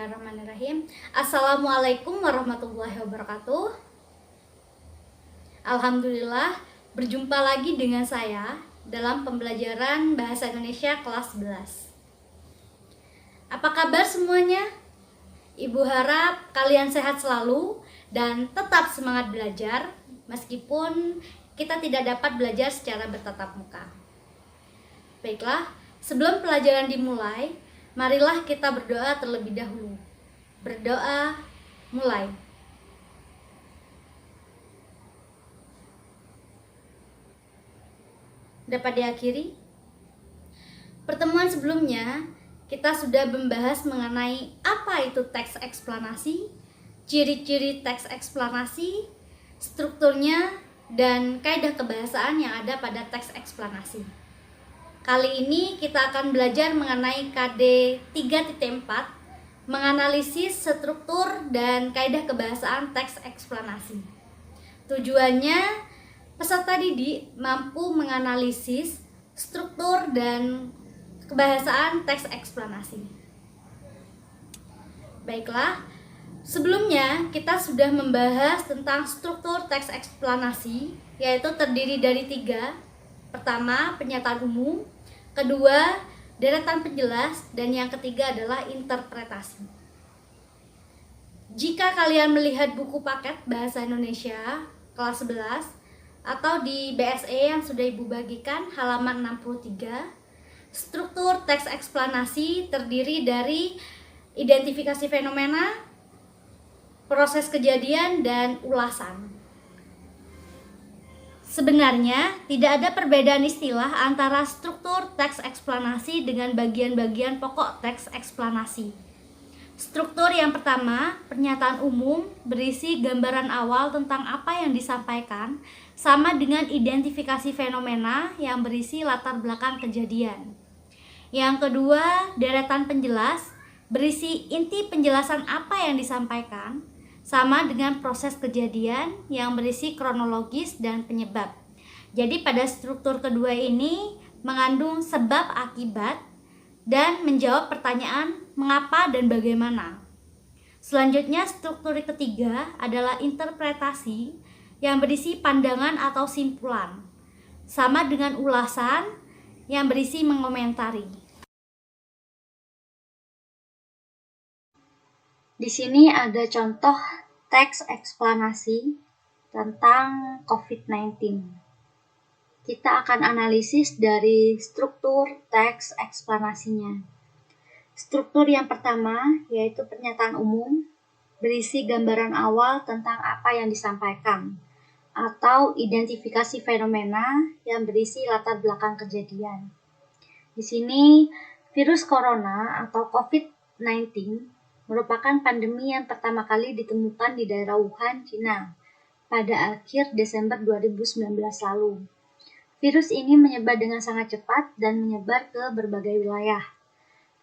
Bismillahirrahmanirrahim. Assalamualaikum warahmatullahi wabarakatuh. Alhamdulillah, berjumpa lagi dengan saya dalam pembelajaran Bahasa Indonesia kelas 11. Apa kabar semuanya? Ibu harap kalian sehat selalu dan tetap semangat belajar meskipun kita tidak dapat belajar secara bertatap muka. Baiklah, sebelum pelajaran dimulai, marilah kita berdoa terlebih dahulu. Berdoa, mulai. Dapat diakhiri? Pertemuan sebelumnya, kita sudah membahas mengenai apa itu teks eksplanasi, ciri-ciri teks eksplanasi, strukturnya, dan kaidah kebahasaan yang ada pada teks eksplanasi. Kali ini kita akan belajar mengenai KD 3.4, menganalisis struktur dan kaidah kebahasaan teks eksplanasi. Tujuannya, peserta didik mampu menganalisis struktur dan kebahasaan teks eksplanasi. Baiklah, sebelumnya kita sudah membahas tentang struktur teks eksplanasi, yaitu terdiri dari 3. Pertama, pernyataan umum. Kedua, deretan penjelas. Dan yang ketiga adalah interpretasi. Jika kalian melihat buku paket Bahasa Indonesia kelas 11 atau di BSE yang sudah Ibu bagikan halaman 63, struktur teks eksplanasi terdiri dari identifikasi fenomena, proses kejadian, dan ulasan. Sebenarnya tidak ada perbedaan istilah antara struktur teks eksplanasi dengan bagian-bagian pokok teks eksplanasi. Struktur yang pertama, pernyataan umum, berisi gambaran awal tentang apa yang disampaikan, sama dengan identifikasi fenomena yang berisi latar belakang kejadian. Yang kedua, deretan penjelas, berisi inti penjelasan apa yang disampaikan, sama dengan proses kejadian yang berisi kronologis dan penyebab. Jadi pada struktur kedua ini mengandung sebab akibat dan menjawab pertanyaan mengapa dan bagaimana. Selanjutnya, struktur ketiga adalah interpretasi yang berisi pandangan atau simpulan, sama dengan ulasan yang berisi mengomentari. Di sini ada contoh teks eksplanasi tentang COVID-19. Kita akan analisis dari struktur teks eksplanasinya. Struktur yang pertama yaitu pernyataan umum, berisi gambaran awal tentang apa yang disampaikan, atau identifikasi fenomena yang berisi latar belakang kejadian. Di sini, virus corona atau COVID-19 merupakan pandemi yang pertama kali ditemukan di daerah Wuhan, Cina pada akhir Desember 2019 lalu. Virus ini menyebar dengan sangat cepat dan menyebar ke berbagai wilayah.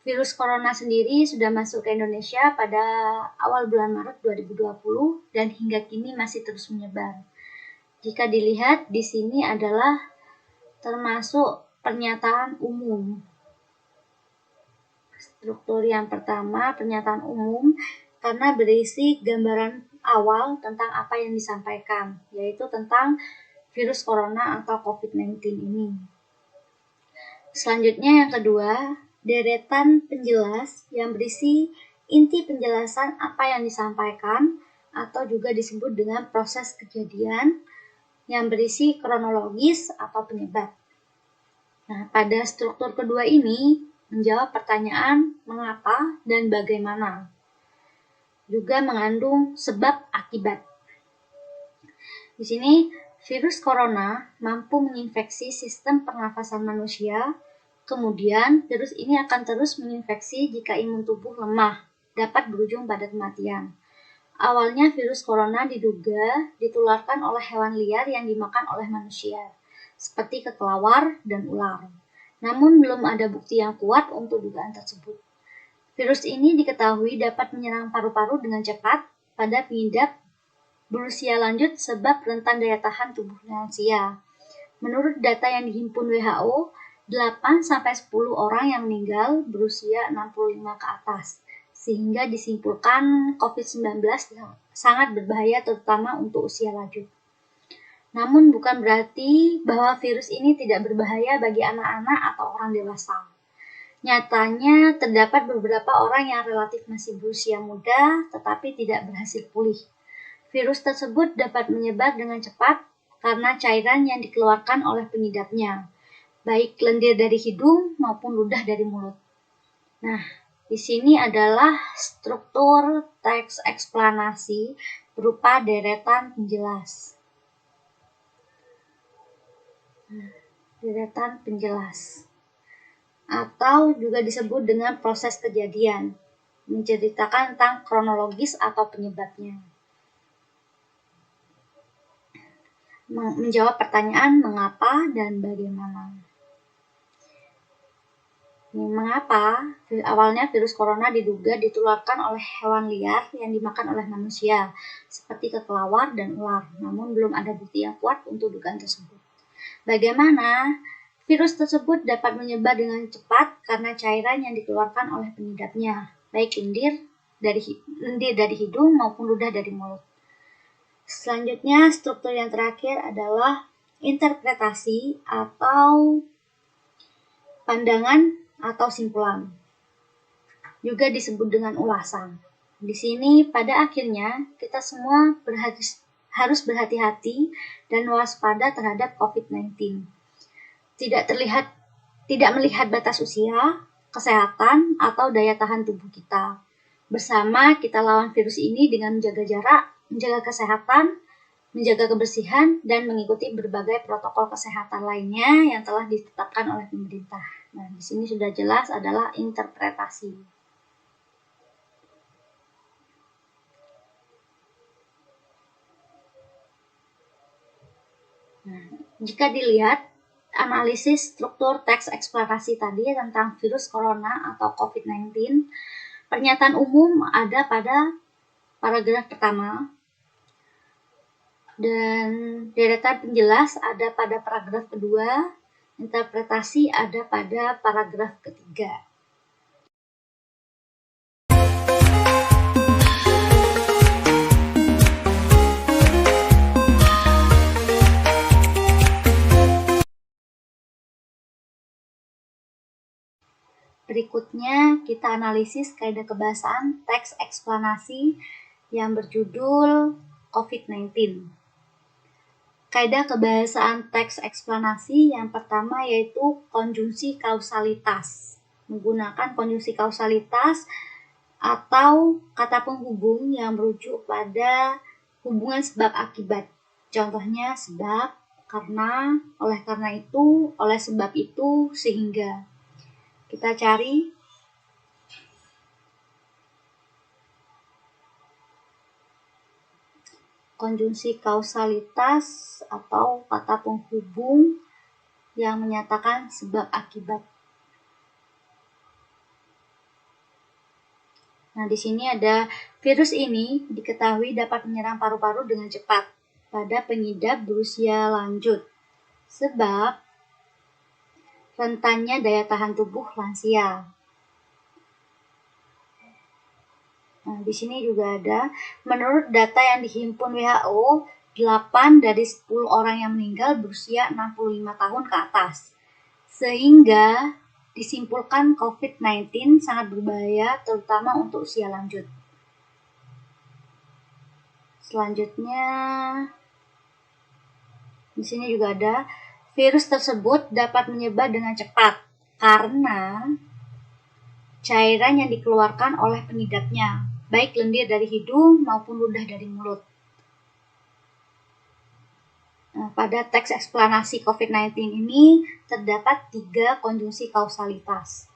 Virus corona sendiri sudah masuk ke Indonesia pada awal bulan Maret 2020 dan hingga kini masih terus menyebar. Jika dilihat di sini adalah termasuk pernyataan umum. Struktur yang pertama, pernyataan umum, karena berisi gambaran awal tentang apa yang disampaikan, yaitu tentang virus corona atau COVID-19 ini. Selanjutnya yang kedua, deretan penjelas yang berisi inti penjelasan apa yang disampaikan atau juga disebut dengan proses kejadian yang berisi kronologis atau penyebab. Nah, pada struktur kedua ini menjawab pertanyaan mengapa dan bagaimana. Juga mengandung sebab akibat. Di sini virus corona mampu menginfeksi sistem pernafasan manusia, kemudian virus ini akan terus menginfeksi jika imun tubuh lemah, dapat berujung pada kematian. Awalnya virus corona diduga ditularkan oleh hewan liar yang dimakan oleh manusia, seperti kelelawar dan ular. Namun belum ada bukti yang kuat untuk dugaan tersebut. Virus ini diketahui dapat menyerang paru-paru dengan cepat pada pengidap berusia lanjut sebab rentan daya tahan tubuh lansia. Menurut data yang dihimpun WHO, 8-10 orang yang meninggal berusia 65 ke atas, sehingga disimpulkan COVID-19 sangat berbahaya terutama untuk usia lanjut. Namun bukan berarti bahwa virus ini tidak berbahaya bagi anak-anak atau orang dewasa. Nyatanya terdapat beberapa orang yang relatif masih berusia muda tetapi tidak berhasil pulih. Virus tersebut dapat menyebar dengan cepat karena cairan yang dikeluarkan oleh pengidapnya, baik lendir dari hidung maupun ludah dari mulut. Nah, di sini adalah struktur teks eksplanasi berupa deretan penjelas. Deretan penjelas atau juga disebut dengan proses kejadian, menceritakan tentang kronologis atau penyebabnya. Menjawab pertanyaan mengapa dan bagaimana. Mengapa? Awalnya virus corona diduga ditularkan oleh hewan liar yang dimakan oleh manusia, seperti kelelawar dan ular, namun belum ada bukti yang kuat untuk dugaan tersebut. Bagaimana? Virus tersebut dapat menyebar dengan cepat karena cairan yang dikeluarkan oleh pengidapnya, baik lendir dari hidung maupun ludah dari mulut. Selanjutnya, struktur yang terakhir adalah interpretasi atau pandangan atau simpulan. Juga disebut dengan ulasan. Di sini pada akhirnya kita semua harus berhati-hati dan waspada terhadap COVID-19. Tidak melihat batas usia, kesehatan, atau daya tahan tubuh kita. Bersama kita lawan virus ini dengan menjaga jarak, menjaga kesehatan, menjaga kebersihan, dan mengikuti berbagai protokol kesehatan lainnya yang telah ditetapkan oleh pemerintah. Nah, di sini sudah jelas adalah interpretasi. Nah, jika dilihat analisis struktur teks eksplanasi tadi tentang virus corona atau COVID-19, pernyataan umum ada pada paragraf pertama, dan deretan penjelas ada pada paragraf kedua, interpretasi ada pada paragraf ketiga. Berikutnya kita analisis kaidah kebahasaan teks eksplanasi yang berjudul COVID-19. Kaidah kebahasaan teks eksplanasi yang pertama yaitu konjungsi kausalitas. Menggunakan konjungsi kausalitas atau kata penghubung yang merujuk pada hubungan sebab akibat. Contohnya sebab, karena, oleh karena itu, oleh sebab itu, sehingga. Kita cari konjungsi kausalitas atau kata penghubung yang menyatakan sebab akibat. Nah, di sini ada virus ini diketahui dapat menyerang paru-paru dengan cepat pada pengidap berusia lanjut sebab rentannya daya tahan tubuh lansia. Nah, di sini juga ada, menurut data yang dihimpun WHO, 8 dari 10 orang yang meninggal berusia 65 tahun ke atas. Sehingga disimpulkan COVID-19 sangat berbahaya terutama untuk usia lanjut. Selanjutnya, di sini juga ada, virus tersebut dapat menyebar dengan cepat karena cairan yang dikeluarkan oleh pengidapnya, baik lendir dari hidung maupun ludah dari mulut. Nah, pada teks eksplanasi COVID-19 ini terdapat 3 konjungsi kausalitas.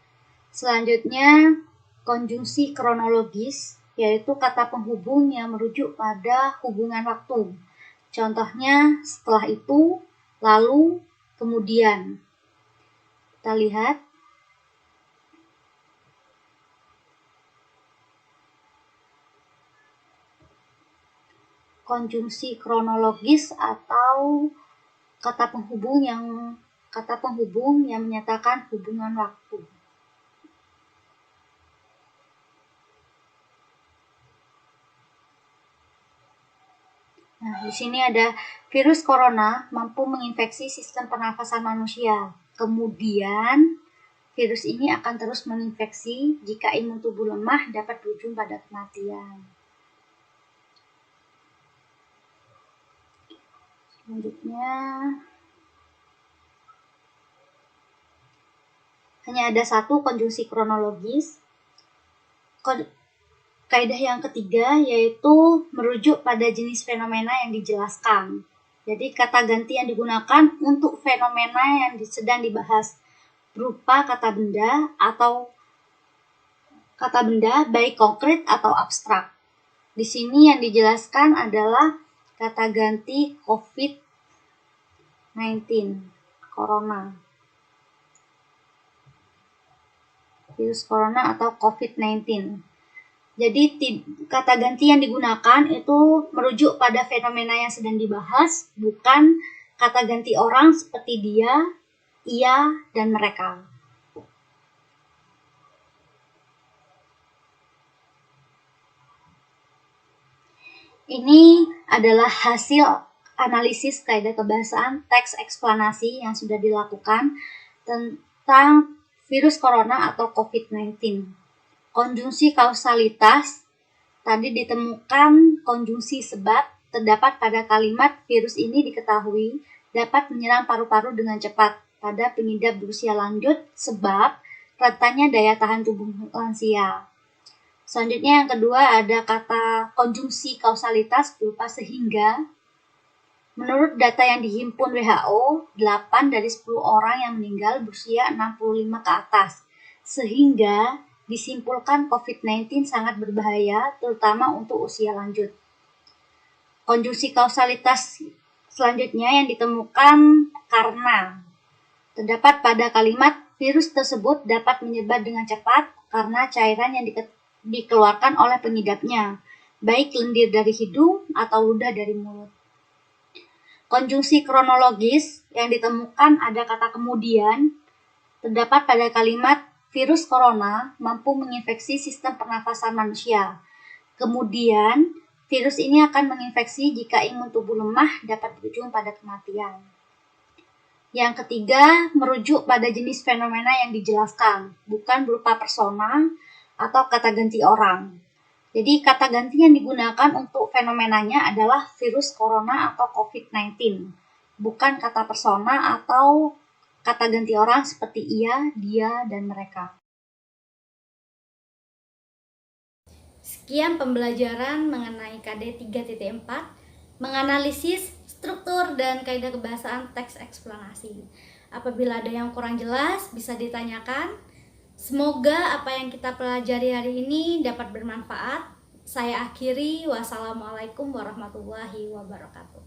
Selanjutnya, konjungsi kronologis, yaitu kata penghubung yang merujuk pada hubungan waktu. Contohnya, setelah itu, lalu, kemudian. Kita lihat. Konjungsi kronologis atau kata penghubung yang menyatakan hubungan waktu. Nah, di sini ada virus corona mampu menginfeksi sistem pernafasan manusia. Kemudian, virus ini akan terus menginfeksi jika imun tubuh lemah dapat berujung pada kematian. Selanjutnya, hanya ada satu konjungsi kronologis. Kaidah yang ketiga yaitu merujuk pada jenis fenomena yang dijelaskan. Jadi kata ganti yang digunakan untuk fenomena yang sedang dibahas berupa kata benda atau kata benda baik konkret atau abstrak. Di sini yang dijelaskan adalah kata ganti COVID-19, corona. Virus corona atau COVID-19. Jadi kata ganti yang digunakan itu merujuk pada fenomena yang sedang dibahas, bukan kata ganti orang seperti dia, ia, dan mereka. Ini adalah hasil analisis kaidah kebahasaan teks eksplanasi yang sudah dilakukan tentang virus corona atau COVID-19. Konjungsi kausalitas, tadi ditemukan konjungsi sebab terdapat pada kalimat virus ini diketahui dapat menyerang paru-paru dengan cepat pada pengidap berusia lanjut sebab rentannya daya tahan tubuh lansia. Selanjutnya yang kedua ada kata konjungsi kausalitas berupa sehingga. Menurut data yang dihimpun WHO, 8 dari 10 orang yang meninggal berusia 65 ke atas. Sehingga disimpulkan COVID-19 sangat berbahaya, terutama untuk usia lanjut. Konjungsi kausalitas selanjutnya yang ditemukan karena terdapat pada kalimat virus tersebut dapat menyebar dengan cepat karena cairan yang dikeluarkan oleh pengidapnya, baik lendir dari hidung atau ludah dari mulut. Konjungsi kronologis yang ditemukan ada kata kemudian, terdapat pada kalimat virus corona mampu menginfeksi sistem pernafasan manusia. Kemudian, virus ini akan menginfeksi jika imun tubuh lemah dapat berujung pada kematian. Yang ketiga, merujuk pada jenis fenomena yang dijelaskan, bukan berupa persona atau kata ganti orang. Jadi, kata ganti yang digunakan untuk fenomenanya adalah virus corona atau COVID-19, bukan kata persona atau kata ganti orang seperti ia, dia, dan mereka. Sekian pembelajaran mengenai KD 3.4, menganalisis struktur dan kaidah kebahasaan teks eksplanasi. Apabila ada yang kurang jelas, bisa ditanyakan. Semoga apa yang kita pelajari hari ini dapat bermanfaat. Saya akhiri. Wassalamualaikum warahmatullahi wabarakatuh.